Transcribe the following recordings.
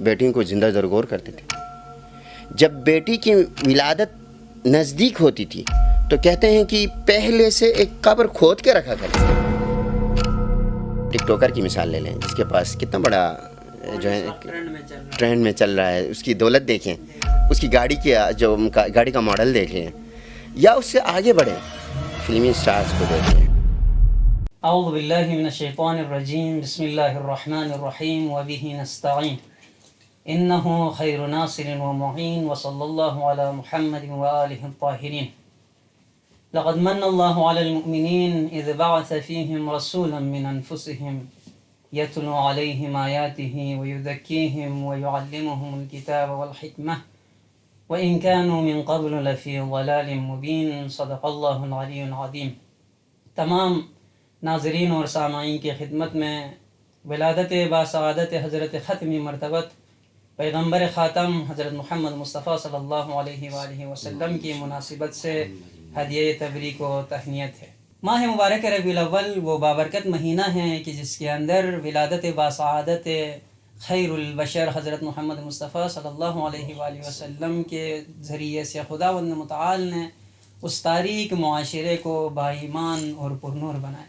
بیٹیوں کو زندہ درگور کرتے تھے. جب بیٹی کی ولادت نزدیک ہوتی تھی تو کہتے ہیں کہ پہلے سے ایک قبر کھود کے رکھا کرتے تھے. ٹک ٹوکر کی مثال لے لیں, جس کے پاس کتنا بڑا جو ہے ٹرینڈ میں چل رہا ہے, اس کی دولت دیکھیں, اس کی گاڑی کی جو گاڑی کا ماڈل دیکھیں, یا اس سے آگے بڑھیں فلمی اسٹارز کو دیکھیں. اعوذ باللہ من الشیطان الرجیم بسم اللہ الرحمن الرحیم وبہ نستعین انہ خیر ناصر ومعین وصلی اللہ علی محمد وآلہ الطاہرین. لقد من اللہ علی المؤمنین اذ بعث فیہم رسولا من انفسہم یتلو علیہم آیاتہ ویزکیہم ویعلمہم الکتاب والحکمہ وإن كانوا من قبل لفی ضلال مبین. صدق اللہ العلی العظیم. تمام ناظرین اور سامعین کی خدمت میں ولادت باسعادت حضرت ختم مرتبت پیغمبر خاتم حضرت محمد مصطفیٰ صلی اللہ علیہ وآلہ وسلم کی مناسبت سے ہدیہ تبریک و تہنیت ہے. ماہ مبارک ربیع الاول وہ بابرکت مہینہ ہے کہ جس کے اندر ولادت باسعادت خیر البشر حضرت محمد مصطفیٰ صلی اللہ علیہ وآلہ وسلم کے ذریعے سے خداوند متعال نے اس تاریک معاشرے کو با ایمان اور پرنور بنائے.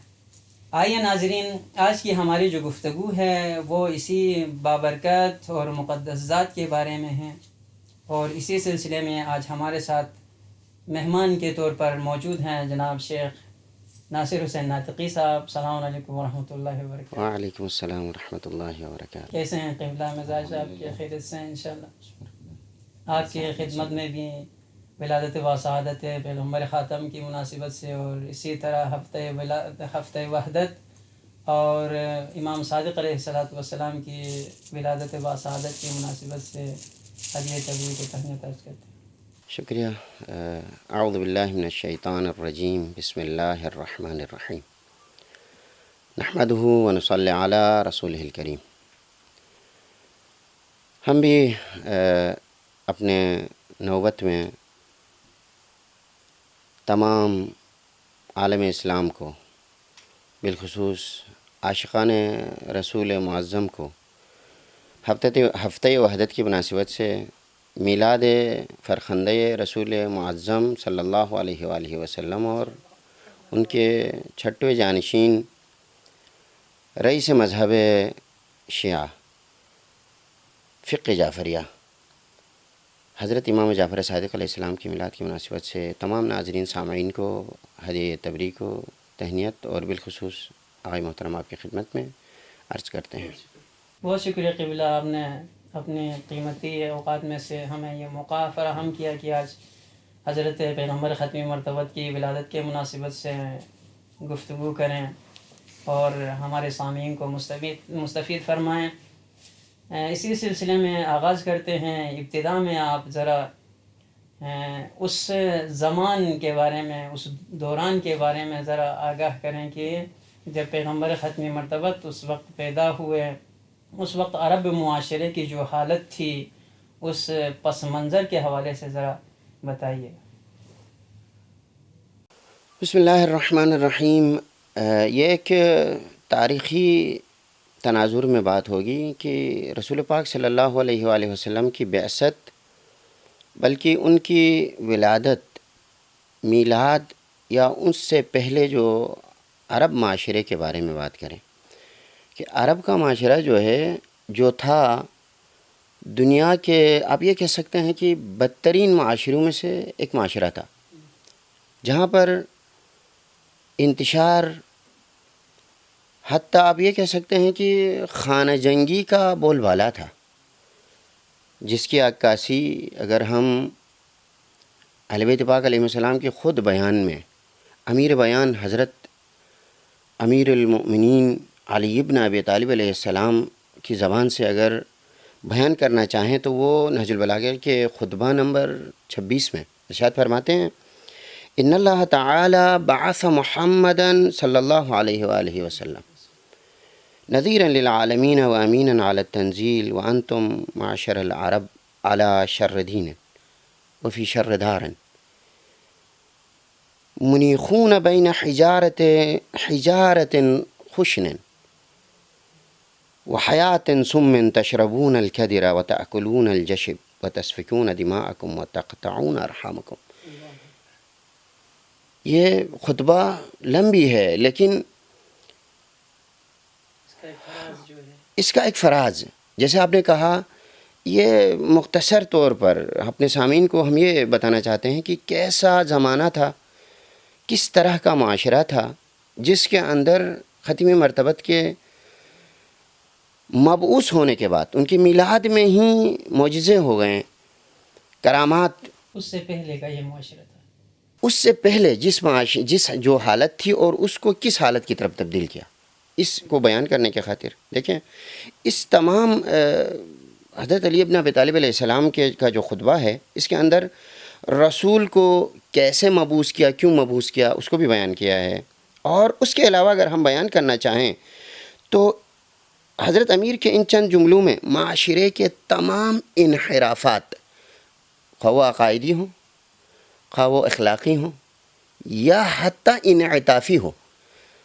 آئیے ناظرین, آج کی ہماری جو گفتگو ہے وہ اسی بابرکت اور مقدس ذات کے بارے میں ہے, اور اسی سلسلے میں آج ہمارے ساتھ مہمان کے طور پر موجود ہیں جناب شیخ ناصر حسین ناطقی صاحب. السلام علیکم ورحمۃ اللہ وبرکاتہ. وعلیکم السلام ورحمۃ اللہ وبرکاتہ. کیسے ہیں قبلہ مزاج آپ کے؟ خیریت سے ہیں انشاءاللہ. آپ کی خدمت میں بھی ولادت باسعادت پیغمبر خاتم کی مناسبت سے, اور اسی طرح ہفتہ وحدت اور امام صادق علیہ السلام کی ولادت باسعادت کی مناسبت سے ہدیہ تبریک و تہنیت عرض کرتے ہیں. شکریہ. اعوذ باللہ من الشیطان الرجیم بسم اللہ الرحمن الرحیم نحمدہ ونصلی علی رسولہ الکریم. ہم بھی اپنے نوبت میں تمام عالم اسلام کو, بالخصوص عاشقان رسول معظم کو, ہفتہ وحدت کی مناسبت سے میلاد فرخندہ رسول معظم صلی اللہ علیہ وآلہ وسلم اور ان کے چھٹویں جانشین رئیس مذہب شیعہ فقہ جعفریہ حضرت امام جعفر صادق علیہ السلام کی میلاد کی مناسبت سے تمام ناظرین سامعین کو ہدیہ تبریک و تہنیت اور بالخصوص آقای محترم آپ کی خدمت میں عرض کرتے ہیں. بہت شکریہ قبلہ, آپ نے اپنی قیمتی اوقات میں سے ہمیں یہ موقع فراہم کیا کہ آج حضرت پیغمبر ختم مرتبت کی ولادت کے مناسبت سے گفتگو کریں اور ہمارے سامعین کو مستفید فرمائیں. اسی سلسلے میں آغاز کرتے ہیں. ابتدا میں آپ ذرا اس زمان کے بارے میں, اس دوران کے بارے میں ذرا آگاہ کریں کہ جب پیغمبر ختم مرتبت اس وقت پیدا ہوئے, اس وقت عرب معاشرے کی جو حالت تھی اس پس منظر کے حوالے سے ذرا بتائیے. بسم اللہ الرحمن الرحیم. یہ ایک تاریخی تناظر میں بات ہوگی کہ رسول پاک صلی اللہ علیہ وآلہ وسلم کی بعثت, بلکہ ان کی ولادت, میلاد یا اس سے پہلے جو عرب معاشرے کے بارے میں بات کریں کہ عرب کا معاشرہ جو ہے, جو تھا دنیا کے, آپ یہ کہہ سکتے ہیں کہ بدترین معاشروں میں سے ایک معاشرہ تھا, جہاں پر انتشار, حتیٰ آپ یہ کہہ سکتے ہیں کہ خانہ جنگی کا بول بالا تھا, جس کی عکاسی اگر ہم اہل بیت پاک علیہ السلام کے خود بیان میں امیر بیان حضرت امیر المؤمنین علی ابن ابی طالب علیہ السلام کی زبان سے اگر بیان کرنا چاہیں تو وہ نہج البلاغہ کے خطبہ نمبر 26 میں ارشاد فرماتے ہیں, ان اللہ تعالی بعث محمدا صلی اللہ علیہ وآلہ وسلم نذیرا للعالمین و امینا علی التنزیل وانتم معشر العرب علی شر دین وفی شر دار منیخون بین حجارت خشن وحیات ثم تشربون الکدر وتأکلون الجشب وتسفکون دماءکم وتقطعون ارحامکم. یہ خطبہ لمبی ہے لیکن اس کا ایک فراز، جیسے آپ نے کہا، یہ مختصر طور پر اپنے سامعین کو ہم یہ بتانا چاہتے ہیں کہ کیسا زمانہ تھا، کس طرح کا معاشرہ تھا جس کے اندر ختم مرتبت کے مبعوث ہونے کے بعد ان کی میلاد میں ہی معجزے ہو گئے، کرامات. اس سے پہلے کا یہ معاشرہ تھا، اس سے پہلے جس جو حالت تھی اور اس کو کس حالت کی طرف تبدیل کیا، اس کو بیان کرنے کے خاطر دیکھیں اس تمام حضرت علی ابن ابی طالب علیہ السلام کا جو خطبہ ہے، اس کے اندر رسول کو کیسے مبعوث کیا، کیوں مبعوث کیا، اس کو بھی بیان کیا ہے. اور اس کے علاوہ اگر ہم بیان کرنا چاہیں تو حضرت امیر کے ان چند جملوں میں معاشرے کے تمام انحرافات، خواہ وہ عقائدی ہوں، خواہ وہ اخلاقی ہوں، یا حتیٰ انعطافی ہو،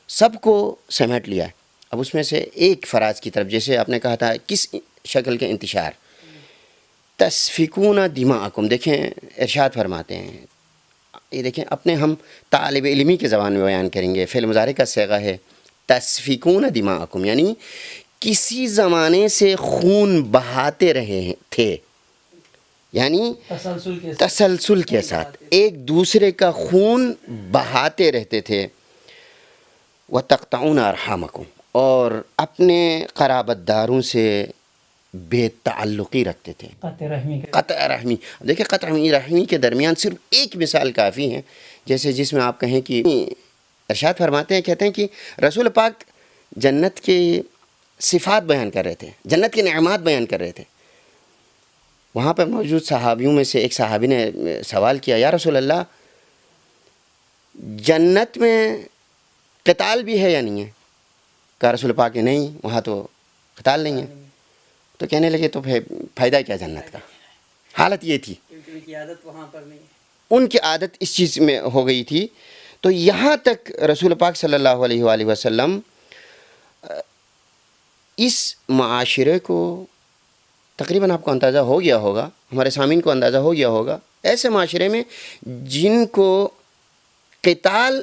سب کو سمیٹ لیا ہے. اب اس میں سے ایک فراز کی طرف، جیسے آپ نے کہا تھا کس شکل کے انتشار، تسفکون دماءکم. دیکھیں ارشاد فرماتے ہیں، یہ دیکھیں اپنے ہم طالب علمی کے زبان میں بیان کریں گے، فعل مضارع کا صیغہ ہے تسفکون دماءکم، یعنی کسی زمانے سے خون بہاتے رہے تھے، یعنی تسلسل کے ساتھ ایک دوسرے کا خون بہاتے رہتے تھے. وَتَقْطَعُونَ أَرْحَامَكُمْ، اور اپنے قرابت داروں سے بے تعلقی رکھتے تھے، قطع رحمی. دیکھیں قطع رحمی کے درمیان صرف ایک مثال کافی ہے، جیسے جس میں آپ کہیں کہ ارشاد فرماتے ہیں، کہتے ہیں کہ رسول پاک جنت کی صفات بیان کر رہے تھے، جنت کے نعمات بیان کر رہے تھے. وہاں پہ موجود صحابیوں میں سے ایک صحابی نے سوال کیا، یا رسول اللہ جنت میں قتال بھی ہے یا نہیں ہے؟ کہا رسول پاک کہ نہیں، وہاں تو قتال نہیں ہے. تو کہنے لگے تو فائدہ کیا جنت کا؟ حالت یہ تھی، ان کی عادت اس چیز میں ہو گئی تھی. تو یہاں تک رسول پاک صلی اللہ علیہ وآلہ وسلم اس معاشرے کو تقریباً آپ کو اندازہ ہو گیا ہوگا، ہمارے سامعین کو اندازہ ہو گیا ہوگا، ایسے معاشرے میں جن کو قتال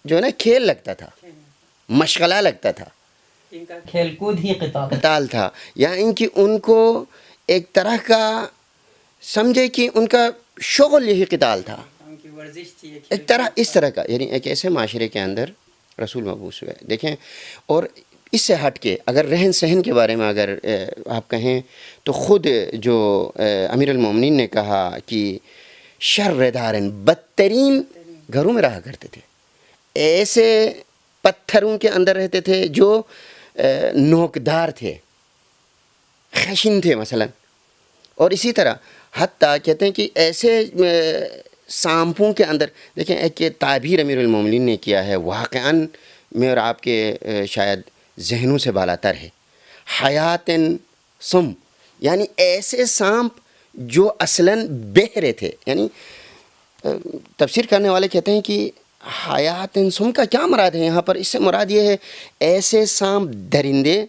جو ہے نا کھیل لگتا تھا، مشغلہ لگتا تھا، ان کا کھیل کود ہی قتال تھا، یا ان کو ایک طرح کا سمجھے کہ ان کا شغل یہی قتال تھا، ایک طرح اس طرح کا، یعنی ایک ایسے معاشرے کے اندر رسول مبعوث ہوئے. دیکھیں اور اس سے ہٹ کے اگر رہن سہن کے بارے میں اگر آپ کہیں تو خود جو امیر المومنین نے کہا کہ شر دارن، بدترین گھروں میں رہا کرتے تھے، ایسے پتھروں کے اندر رہتے تھے جو نوکدار تھے، خشن تھے مثلا. اور اسی طرح حتیٰ کہتے ہیں کہ ایسے سانپوں کے اندر، دیکھیں ایک تعبیر امیر المومنین نے کیا ہے واقعاً میں اور آپ کے شاید ذہنوں سے بالاتر ہے، حیات سم، یعنی ایسے سانپ جو اصلاً بہرے تھے. یعنی تفسیر کرنے والے کہتے ہیں کہ حیات سم کا کیا مراد ہے یہاں پر؟ اس سے مراد یہ ہے ایسے سانپ درندے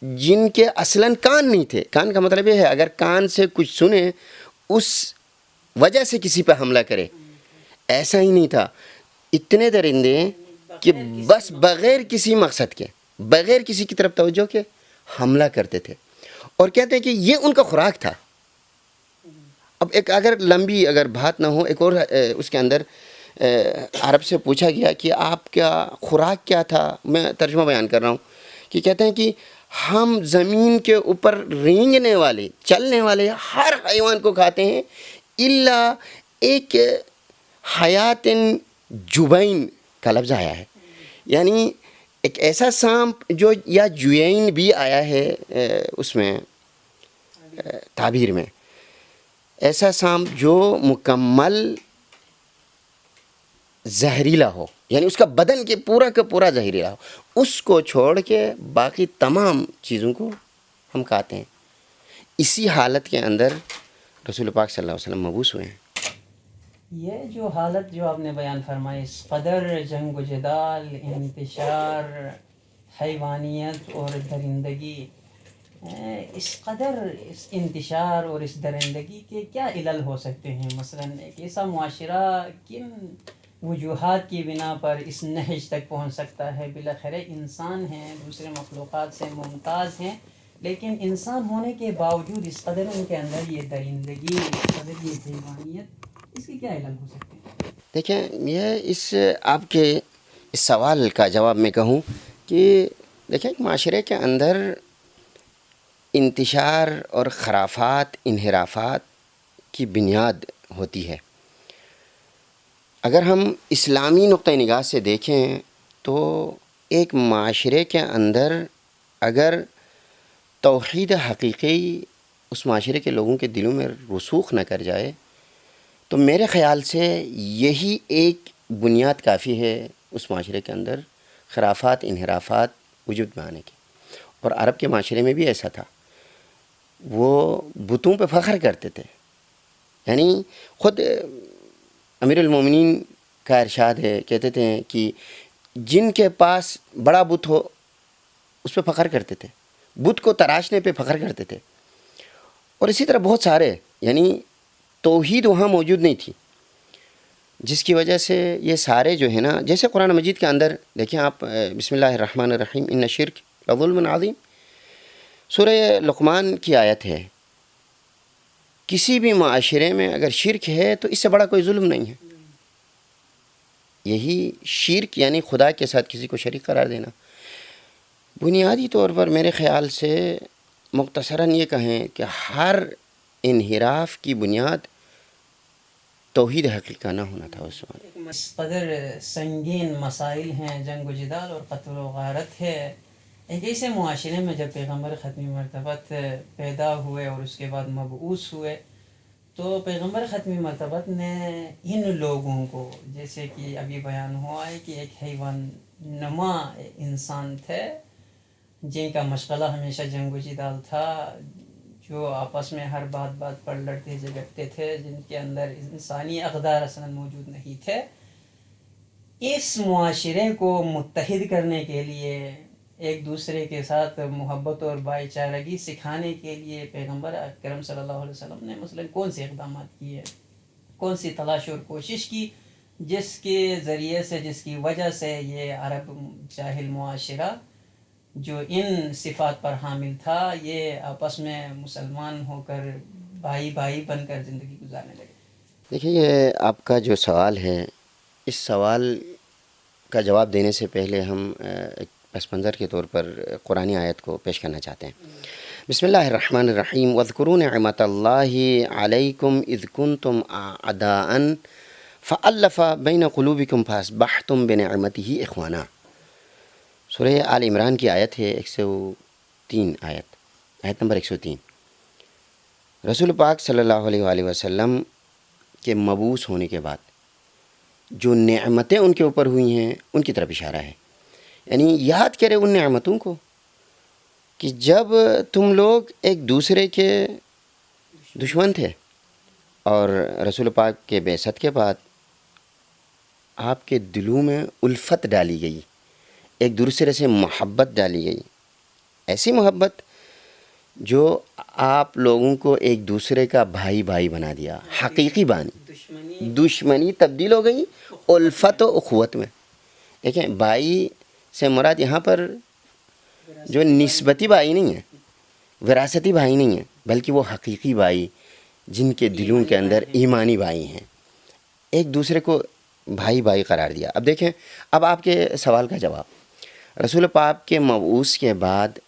جن کے اصلاً کان نہیں تھے. کان کا مطلب یہ ہے اگر کان سے کچھ سنے اس وجہ سے کسی پہ حملہ کرے، ایسا ہی نہیں تھا. اتنے درندے کہ بس بغیر کسی مقصد کے، بغیر کسی کی طرف توجہ کے حملہ کرتے تھے. اور کہتے ہیں کہ یہ ان کا خوراک تھا. اب ایک اگر لمبی اگر بات نہ ہو، ایک اور اس کے اندر عرب سے پوچھا گیا کہ آپ کا خوراک کیا تھا، میں ترجمہ بیان کر رہا ہوں، کہ کہتے ہیں کہ ہم زمین کے اوپر رینگنے والے، چلنے والے ہر حیوان کو کھاتے ہیں الا ایک حیات جبین کا لفظ آیا ہے، یعنی ایک ایسا سانپ جو، یا جوین بھی آیا ہے اس میں تعبیر میں، ایسا سانپ جو مکمل زہریلا ہو، یعنی اس کا بدن کے پورا کا پورا زہریلا ہو، اس کو چھوڑ کے باقی تمام چیزوں کو ہم کھاتے ہیں. اسی حالت کے اندر رسول پاک صلی اللہ علیہ وسلم مبعوث ہوئے ہیں. یہ جو حالت جو آپ نے بیان فرمائی، اس قدر جنگ و جدال، انتشار، حیوانیت اور درندگی اس قدر اس انتشار اور اس درندگی کے کیا علل ہو سکتے ہیں؟ مثلاً ایک ایسا معاشرہ کن وجوہات کی بنا پر اس نہج تک پہنچ سکتا ہے؟ بالاخره انسان ہیں، دوسرے مخلوقات سے ممتاز ہیں، لیکن انسان ہونے کے باوجود اس قدر ان کے اندر یہ درندگی، اس قدر یہ حیوانیت، اس کے کیا علل ہو سکتے ہیں؟ دیکھیں، یہ اس آپ کے اس سوال کا جواب میں کہوں کہ دیکھیں، ایک معاشرے کے اندر انتشار اور خرافات، انحرافات کی بنیاد ہوتی ہے۔ اگر ہم اسلامی نقطہ نگاہ سے دیکھیں تو ایک معاشرے کے اندر اگر توحید حقیقی اس معاشرے کے لوگوں کے دلوں میں رسوخ نہ کر جائے تو میرے خیال سے یہی ایک بنیاد کافی ہے اس معاشرے کے اندر خرافات، انحرافات وجود میں آنے کی۔ اور عرب کے معاشرے میں بھی ایسا تھا، وہ بتوں پہ فخر کرتے تھے۔ یعنی خود امیر المومنین کا ارشاد ہے، کہتے تھے کہ جن کے پاس بڑا بت ہو اس پہ فخر کرتے تھے، بت کو تراشنے پہ فخر کرتے تھے۔ اور اسی طرح بہت سارے، یعنی توحید وہاں موجود نہیں تھی، جس کی وجہ سے یہ سارے جو ہے نا، جیسے قرآن مجید کے اندر دیکھیں آپ، بسم اللہ الرحمن الرحیم، ان الشرک لظلم عظیم، سورہ لقمان کی آیت ہے۔ کسی بھی معاشرے میں اگر شرک ہے تو اس سے بڑا کوئی ظلم نہیں ہے۔ یہی شرک یعنی خدا کے ساتھ کسی کو شریک قرار دینا۔ بنیادی طور پر میرے خیال سے مختصراً یہ کہیں کہ ہر انحراف کی بنیاد توحید حقیقہ نہ ہونا تھا اس وقت۔ اس قدر سنگین مسائل ہیں، جنگ و جدال اور قتل و غارت ہے، ایک ایسے معاشرے میں جب پیغمبر ختمی مرتبت پیدا ہوئے اور اس کے بعد مبعوث ہوئے، تو پیغمبر ختمی مرتبت نے ان لوگوں کو، جیسے کہ ابھی بیان ہوا ہے کہ ایک حیوان نما انسان تھے جن کا مشغلہ ہمیشہ جنگ و جدال تھا، جو آپس میں ہر بات پر لڑتے جھگڑتے تھے، جن کے اندر انسانی اقدار اصلاً موجود نہیں تھے، اس معاشرے کو متحد کرنے کے لیے، ایک دوسرے کے ساتھ محبت اور بھائی چارگی سکھانے کے لیے پیغمبر اکرم صلی اللہ علیہ وسلم نے مثلا کون سے اقدامات کیے، کون سی تلاش اور کوشش کی، جس کے ذریعے سے، جس کی وجہ سے یہ عرب جاہل معاشرہ جو ان صفات پر حامل تھا، یہ آپس میں مسلمان ہو کر بھائی بھائی بن کر زندگی گزارنے لگے۔ دیکھیے، یہ آپ کا جو سوال ہے، اس سوال کا جواب دینے سے پہلے ہم ایک پس منظر کے طور پر قرآنی آیت کو پیش کرنا چاہتے ہیں۔ بسم اللہ الرحمن الرحیم، وَاذْكُرُوا نِعْمَةَ اللَّهِ عَلَيْكُمْ إِذْ كُنْتُمْ أَعْدَاءً فَأَلَّفَ بَيْنَ قُلُوبِكُمْ فَأَصْبَحْتُمْ بِنِعْمَتِهِ إِخْوَانًا۔ سورہ آل عمران کی آیت ہے 103، آیت نمبر 103۔ رسول پاک صلی اللہ علیہ وآلہ وسلم کے مبعوث ہونے کے بعد جو نعمتیں ان کے اوپر ہوئی ہیں ان کی طرف اشارہ ہے۔ یعنی یاد کرے ان نعمتوں کو کہ جب تم لوگ ایک دوسرے کے دشمن تھے، اور رسول پاک کے بعثت کے بعد آپ کے دلوں میں الفت ڈالی گئی، ایک دوسرے سے محبت ڈالی گئی، ایسی محبت جو آپ لوگوں کو ایک دوسرے کا بھائی بھائی بنا دیا، حقیقی بانی، دشمنی تبدیل ہو گئی الفت و اخوت میں۔ دیکھیں، بھائی سے مراد یہاں پر جو نسبتی بھائی نہیں ہے، وراثتی بھائی نہیں ہے، بلکہ وہ حقیقی بھائی جن کے دلوں کے اندر ایمانی بھائی ہیں، ایک دوسرے کو بھائی بھائی قرار دیا۔ اب دیکھیں، اب آپ کے سوال کا جواب، رسول پاک کے مبعوث کے بعد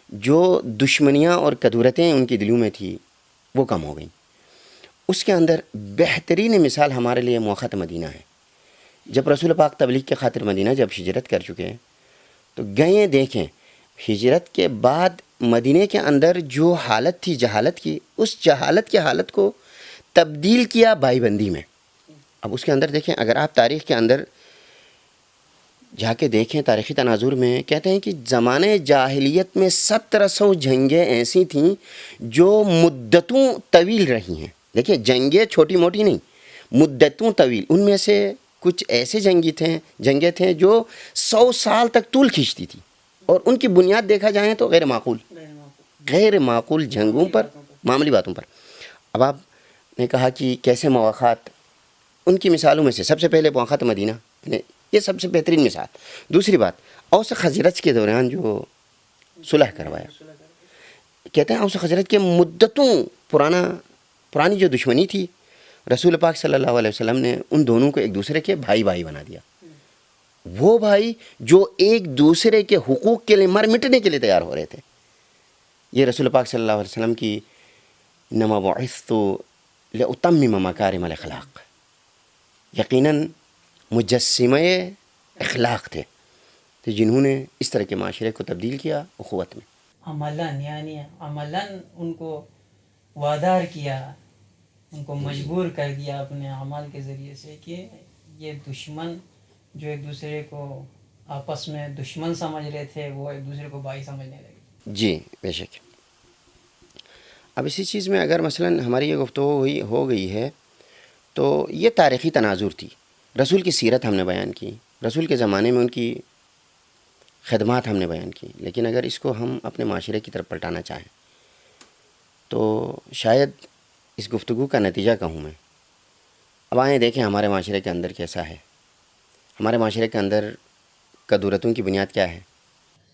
جو دشمنیاں اور کدورتیں ان کے دلوں میں تھی وہ کم ہو گئیں۔ اس کے اندر بہترین مثال ہمارے لیے موقعۃ مدینہ ہے۔ جب رسول پاک تبلیغ کے خاطر مدینہ جب ہجرت کر چکے ہیں تو گئے، دیکھیں ہجرت کے بعد مدینہ کے اندر جو حالت تھی جہالت کی، اس جہالت کی حالت کو تبدیل کیا بھائی بندی میں۔ اب اس کے اندر دیکھیں، اگر آپ تاریخ کے اندر جا کے دیکھیں، تاریخی تناظر میں کہتے ہیں کہ زمانے جاہلیت میں 1700 جنگیں ایسی تھیں جو مدتوں طویل رہی ہیں۔ دیکھیں، جنگیں چھوٹی موٹی نہیں، مدتوں طویل۔ ان میں سے کچھ ایسے جنگیں تھیں جو 100 سال تک طول کھینچتی تھی۔ اور ان کی بنیاد دیکھا جائیں تو غیر معقول غیر معقول جنگوں پر، معمولی باتوں پر. اب آپ نے کہا کہ کیسے مواخات، ان کی مثالوں میں سے سب سے پہلے مواخات مدینہ، یہ سب سے بہترین مثال. دوسری بات، اوس خزرج کے دوران جو صلح کروایا، کہتے ہیں اوس خزرج کے مدتوں پرانی جو دشمنی تھی، رسول پاک صلی اللہ علیہ وسلم نے ان دونوں کو ایک دوسرے کے بھائی بنا دیا. وہ بھائی جو ایک دوسرے کے حقوق کے لیے مر مٹنے کے لیے تیار ہو رہے تھے. یہ رسول پاک صلی اللہ علیہ وسلم کی انما بعثت لأتمم مکارم الاخلاق، یقیناً مجسمہ اخلاق تھے، تو جنہوں نے اس طرح کے معاشرے کو تبدیل کیا اخوت میں. عملاً، یعنی عملاً ان کو وادار کیا، ان کو مجبور کر دیا اپنے اعمال کے ذریعے سے کہ یہ دشمن جو ایک دوسرے کو آپس میں دشمن سمجھ رہے تھے، وہ ایک دوسرے کو بھائی سمجھنے لگے. جی بے شک. اب اسی چیز میں اگر مثلا ہماری یہ گفتگو ہو گئی ہے تو یہ تاریخی تناظر تھی. رسول کی سیرت ہم نے بیان کی، رسول کے زمانے میں ان کی خدمات ہم نے بیان کی، لیکن اگر اس کو ہم اپنے معاشرے کی طرف پلٹانا چاہیں تو شاید اس گفتگو کا نتیجہ کہوں میں. اب آئیں دیکھیں ہمارے معاشرے کے اندر کیسا ہے. ہمارے معاشرے کے اندر کدورتوں کی بنیاد کیا ہے؟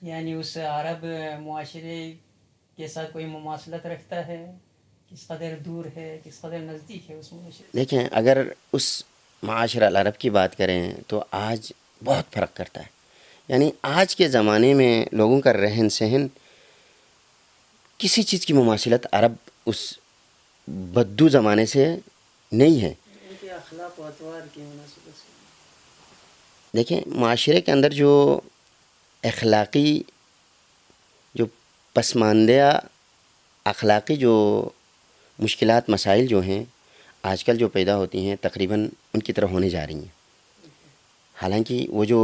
یعنی اس عرب معاشرے کے ساتھ کوئی مماثلت رکھتا ہے، کس قدر دور ہے، کس قدر نزدیک ہے اس معاشرے. دیکھیں اگر اس معاشرہ العرب کی بات کریں تو آج بہت فرق کرتا ہے. یعنی آج کے زمانے میں لوگوں کا رہن سہن کسی چیز کی مماثلت عرب اس بدو زمانے سے نہیں ہے. ان کے اخلاق و اطوار کی مناسبت سے دیکھیں معاشرے کے اندر جو اخلاقی، جو پسماندہ اخلاقی جو مشکلات مسائل جو ہیں آج کل جو پیدا ہوتی ہیں تقریباً ان کی طرح ہونے جا رہی ہیں. حالانکہ وہ جو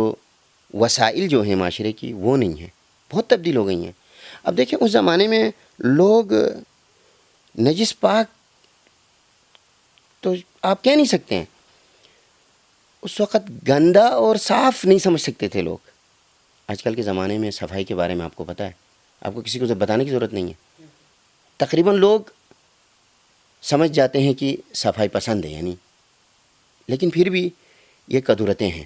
وسائل جو ہیں معاشرے کی وہ نہیں ہیں، بہت تبدیل ہو گئی ہیں. اب دیکھیں اس زمانے میں لوگ نجس پاک تو آپ کہہ نہیں سکتے ہیں، اس وقت گندا اور صاف نہیں سمجھ سکتے تھے لوگ. آج کل کے زمانے میں صفائی کے بارے میں آپ کو پتہ ہے، آپ کو کسی کو بتانے کی ضرورت نہیں ہے. تقریباً لوگ سمجھ جاتے ہیں کہ صفائی پسند ہے یعنی، لیکن پھر بھی یہ کدورتیں ہیں.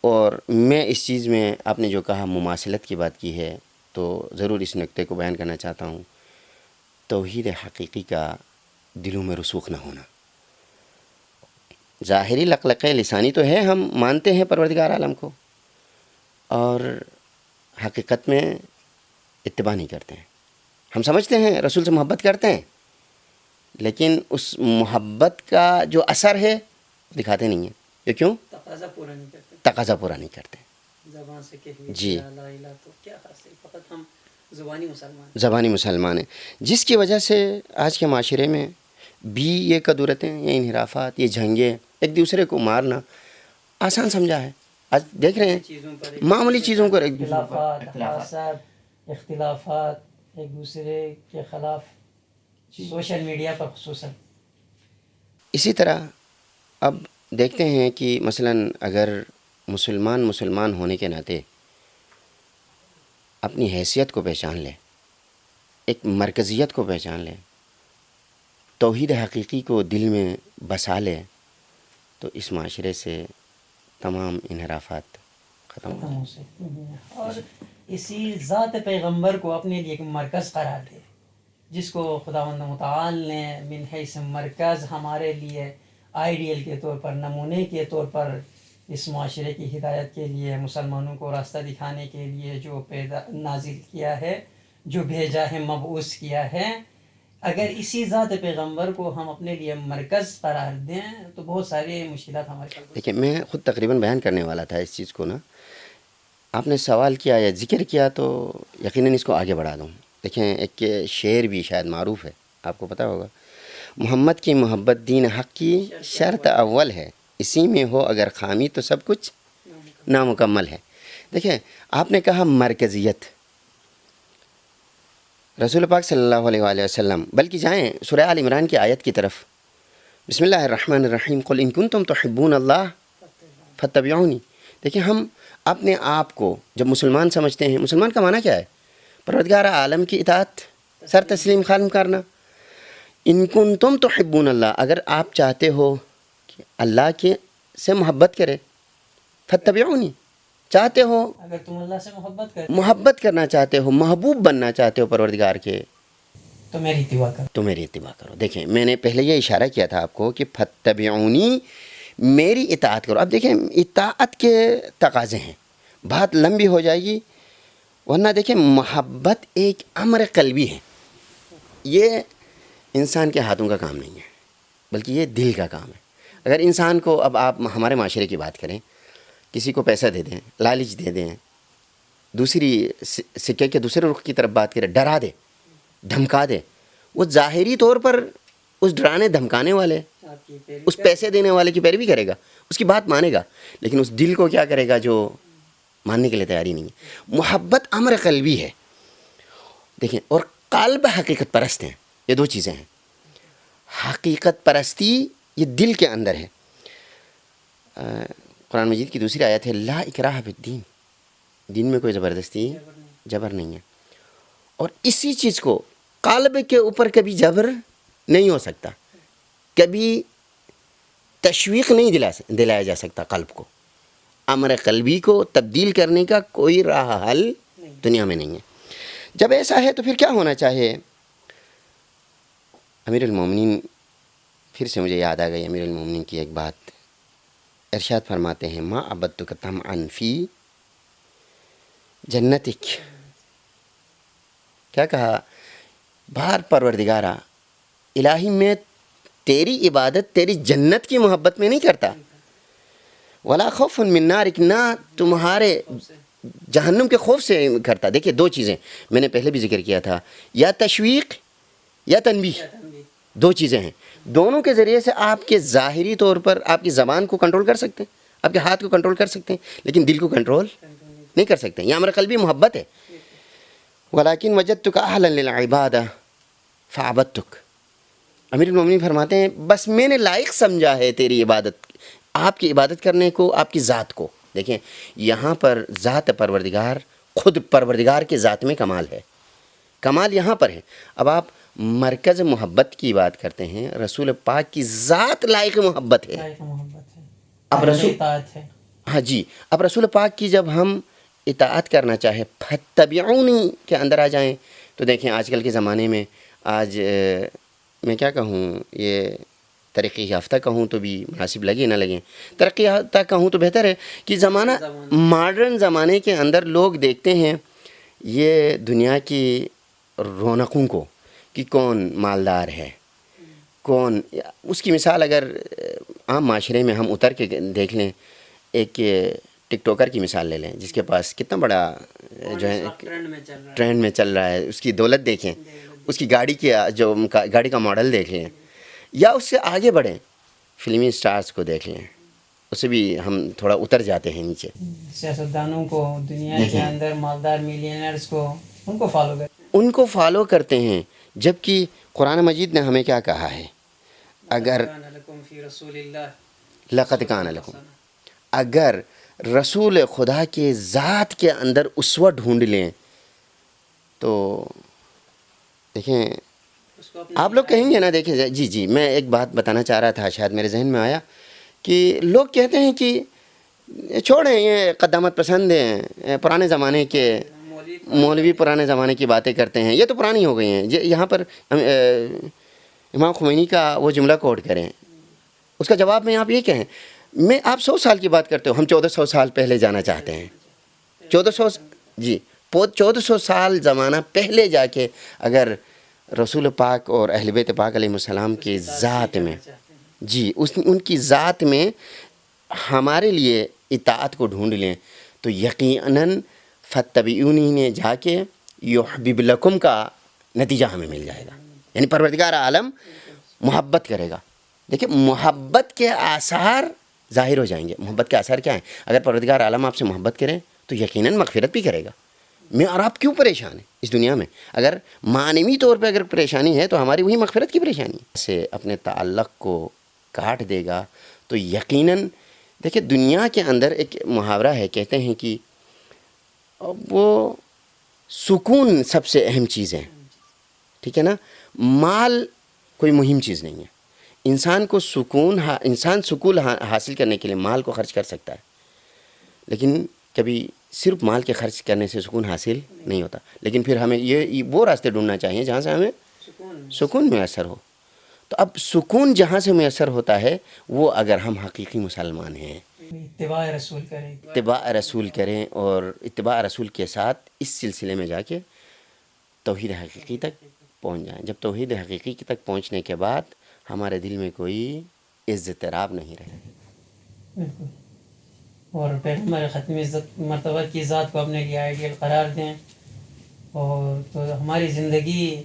اور میں اس چیز میں آپ نے جو کہا مماثلت کی بات کی ہے تو ضرور اس نقطے کو بیان کرنا چاہتا ہوں. توحید حقیقی کا دلوں میں رسوخ نہ ہونا. ظاہری لقلقہ لسانی تو ہے، ہم مانتے ہیں پروردگار عالم کو، اور حقیقت میں اتباع نہیں کرتے ہیں. ہم سمجھتے ہیں رسول سے محبت کرتے ہیں، لیکن اس محبت کا جو اثر ہے دکھاتے نہیں ہیں. یہ کیوں؟ تقاضا پورا نہیں کرتے. تقاضا پورا نہیں کرتے. زبان سے کہیے جی. لا الہ تو کیا حاصل، فقط ہم زبانی مسلمان ہیں. زبانی مسلمان ہیں، جس کی وجہ سے آج کے معاشرے میں بھی یہ کدورتیں، یہ انحرافات، یہ جھنگیں، ایک دوسرے کو مارنا آسان سمجھا ہے. آج دیکھ رہے ہیں معمولی چیزوں کو ایک دوسرے اختلافات، حسد، اختلافات ایک دوسرے کے خلاف سوشل میڈیا پر خصوصاً. اسی طرح اب دیکھتے ہیں کہ مثلاً اگر مسلمان ہونے کے ناطے اپنی حیثیت کو پہچان لے، ایک مرکزیت کو پہچان لے، توحید حقیقی کو دل میں بسا لے، تو اس معاشرے سے تمام انحرافات ختم ہو سکتے ہیں. اور اسی ذات پیغمبر کو اپنے لیے ایک مرکز قرار دے، جس کو خداوند متعال نے من حیث مرکز ہمارے لیے آئیڈیل کے طور پر، نمونے کے طور پر اس معاشرے کی ہدایت کے لیے، مسلمانوں کو راستہ دکھانے کے لیے جو نازل کیا ہے، جو بھیجا ہے، مبعوث کیا ہے. اگر اسی ذات پیغمبر کو ہم اپنے لیے مرکز قرار دیں تو بہت ساری مشکلات ہمارے پاس. دیکھیں میں خود تقریباً بیان کرنے والا تھا اس چیز کو نا، آپ نے سوال کیا یا ذکر کیا تو یقیناً اس کو آگے بڑھا دوں. دیکھیں ایک شعر بھی شاید معروف ہے، آپ کو پتہ ہوگا، محمد کی محبت دین حق کی شرط اول ہے، اسی میں ہو اگر خامی تو سب کچھ نامکمل ہے. دیکھیں آپ نے کہا مرکزیت، رسول پاک صلی اللہ علیہ وآلہ وسلم، بلکہ جائیں سورہ آل عمران کی آیت کی طرف، بسم اللہ الرحمن الرحیم، قل ان کنتم تحبون اللہ فاتبعونی. دیکھیں ہم اپنے آپ کو جب مسلمان سمجھتے ہیں، مسلمان کا معنی کیا ہے؟ پروردگار عالم کی اطاعت، سر تسلیم خالم کرنا. ان کنتم تحبون اللہ، اگر آپ چاہتے ہو کہ اللہ کے سے محبت کرے، فتبعونی، چاہتے ہو اگر تم اللہ سے محبت کرنا چاہتے ہو، محبوب بننا چاہتے ہو پروردگار کے، تو میری اتباع کرو. تو میری اتباع کرو. دیکھیں میں نے پہلے یہ اشارہ کیا تھا آپ کو کہ فتبعونی، میری اطاعت کرو. اب دیکھیں اطاعت کے تقاضے ہیں، بات لمبی ہو جائے گی، ورنہ دیکھیں محبت ایک امر قلبی ہے. یہ انسان کے ہاتھوں کا کام نہیں ہے، بلکہ یہ دل کا کام ہے. اگر انسان کو، اب آپ ہمارے معاشرے کی بات کریں، کسی کو پیسہ دے دیں، لالچ دے دیں، دوسری سکے کے دوسرے رخ کی طرف بات کریں، ڈرا دے، دھمکا دے، وہ ظاہری طور پر اس ڈرانے دھمکانے والے، اس پیسے دینے والے کی پیروی کرے گا، اس کی بات مانے گا، لیکن اس دل کو کیا کرے گا جو ماننے کے لیے تیاری نہیں ہے. محبت امر قلبی ہے. دیکھیں، اور قلب حقیقت پرست ہیں، یہ دو چیزیں ہیں. حقیقت پرستی یہ دل کے اندر ہے. قرآن مجید کی دوسری آیت ہے لا اکراہ فی الدین، دین میں کوئی زبردستی جبر نہیں ہے. اور اسی چیز کو قلب کے اوپر کبھی جبر نہیں ہو سکتا، کبھی تشویق نہیں دلایا جا سکتا. قلب کو، امر قلبی کو تبدیل کرنے کا کوئی راہ حل دنیا میں نہیں ہے. جب ایسا ہے تو پھر کیا ہونا چاہیے؟ امیر المومنین، پھر سے مجھے یاد آ گئی امیر المومنین کی ایک بات. ارشاد فرماتے ہیں ما عبدتک طمعا فی جنتک. کیا کہا؟ بار پروردگارا، الہی میں تیری عبادت تیری جنت کی محبت میں نہیں کرتا. ولا خوف من نارک، نہ تمہارے جہنم کے خوف سے کرتا. دیکھیے دو چیزیں میں نے پہلے بھی ذکر کیا تھا، یا تشویق یا تنبیہ، دو چیزیں ہیں. دونوں کے ذریعے سے آپ کے ظاہری طور پر آپ کی زبان کو کنٹرول کر سکتے ہیں، آپ کے ہاتھ کو کنٹرول کر سکتے ہیں، لیکن دل کو کنٹرول نہیں کر سکتے. یہ امر قلبی محبت ہے. ولیکن وجدتک اہلا للعبادہ فعبدتک. امیر المومنین فرماتے ہیں بس میں نے لائق سمجھا ہے تیری عبادت، آپ کی عبادت کرنے کو، آپ کی ذات کو. دیکھیں یہاں پر ذات پروردگار، خود پروردگار کے ذات میں کمال ہے، کمال یہاں پر ہے. اب آپ مرکز محبت کی بات کرتے ہیں، رسول پاک کی ذات لائق محبت ہے. لائق محبت ہے، اب رسول، اطاعت ہے. ہاں جی، اب رسول پاک کی جب ہم اطاعت کرنا چاہیں، فتبعونی کے اندر آ جائیں، تو دیکھیں آج کل کے زمانے میں، آج میں کیا کہوں، یہ ترقی یافتہ کہوں تو بھی مناسب لگے نہ لگیں، ترقی یافتہ کہوں تو بہتر ہے کہ زمانہ ماڈرن زمانے کے اندر لوگ دیکھتے ہیں یہ دنیا کی رونقوں کو کہ کون مالدار ہے، کون. اس کی مثال اگر عام معاشرے میں ہم اتر کے دیکھ لیں، ایک ٹک ٹوکر کی مثال لے لیں جس کے پاس کتنا بڑا جو ہے ٹرینڈ میں چل رہا ہے، اس کی دولت دیکھیں، اس کی گاڑی کی جو گاڑی کا ماڈل دیکھ لیں، یا اس سے آگے بڑھیں فلمی اسٹارز کو دیکھ لیں، اس سے بھی ہم تھوڑا اتر جاتے ہیں نیچے. سیاستدانوں کو، دنیا کے اندر مالدار ملینئرز کو، ان کو فالو کرتے ہیں، ان کو فالو کرتے ہیں. جبکہ قرآن مجید نے ہمیں کیا کہا ہے؟ اگر لقد کان لکم، اگر رسول خدا کے ذات کے اندر اسوہ ڈھونڈ لیں تو دیکھیں آپ لوگ کہیں گے نا. دیکھیں جی میں ایک بات بتانا چاہ رہا تھا، شاید میرے ذہن میں آیا کہ لوگ کہتے ہیں کہ چھوڑیں یہ قدامت پسند ہیں، پرانے زمانے کے مولوی پرانے زمانے کی باتیں کرتے ہیں، یہ تو پرانی ہو گئی ہیں. یہاں پر امام خمینی کا وہ جملہ کوٹ کریں، اس کا جواب میں آپ یہ کہیں، میں آپ 100 سال کی بات کرتے ہو، ہم 1400 سال پہلے جانا چاہتے ہیں. 1400 سال زمانہ پہلے جا کے اگر رسول پاک اور اہل بیت پاک علیہ السلام کی ذات میں، جی ان کی ذات میں ہمارے لیے اطاعت کو ڈھونڈ لیں تو یقیناً فتبعونی نے جا کے یحبب لکم کا نتیجہ ہمیں مل جائے گا. یعنی پروردگار عالم محبت کرے گا. دیکھیں محبت کے آثار ظاہر ہو جائیں گے. محبت کے آثار کیا ہیں؟ اگر پروردگار عالم آپ سے محبت کریں تو یقیناً مغفرت بھی کرے گا. میں اور آپ کیوں پریشان ہیں اس دنیا میں؟ اگر معنوی طور پہ اگر پریشانی ہے تو ہماری وہی مغفرت کی پریشانی ہے. سے اپنے تعلق کو کاٹ دے گا تو یقیناً دیکھیں دنیا کے اندر ایک محاورہ ہے، کہتے ہیں کہ وہ سکون سب سے اہم چیز ہے، ٹھیک ہے نا. مال کوئی مہم چیز نہیں ہے. انسان سکون حاصل کرنے کے لیے مال کو خرچ کر سکتا ہے، لیکن کبھی صرف مال کے خرچ کرنے سے سکون حاصل نہیں ہوتا. لیکن پھر ہمیں یہ وہ راستے ڈھونڈنا چاہیے جہاں سے ہمیں سکون میسر ہو. تو اب سکون جہاں سے میسر ہوتا ہے وہ اگر ہم حقیقی مسلمان ہیں، اتباع رسول کریں. اتباع رسول کریں، اور اتباع رسول کے ساتھ اس سلسلے میں جا کے توحید حقیقی تک پہنچ جائیں. جب توحید حقیقی تک پہنچنے کے بعد ہمارے دل میں کوئی اضطراب نہیں رہے. بالکل. اور پیغمبر ختم عزت مرتبہ کی ذات کو اپنے لیے آئیڈیل قرار دیں. اور تو ہماری زندگی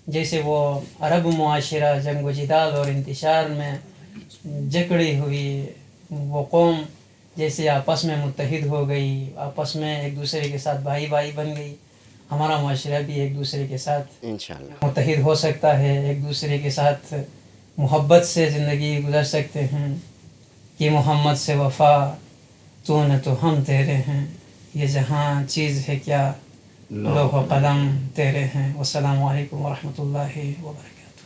جیسے وہ عرب معاشرہ جنگ و جدال اور انتشار میں جکڑی ہوئی وہ قوم جیسے آپس میں متحد ہو گئی، آپس میں ایک دوسرے کے ساتھ بھائی بھائی بن گئی، ہمارا معاشرہ بھی ایک دوسرے کے ساتھ انشاءاللہ متحد ہو سکتا ہے، ایک دوسرے کے ساتھ محبت سے زندگی گزر سکتے ہیں. کہ محمد سے وفا تو نہ تو ہم تیرے ہیں، یہ جہاں چیز ہے کیا لوح و قلم تیرے ہیں. والسلام علیکم ورحمۃ اللہ وبرکاتہ.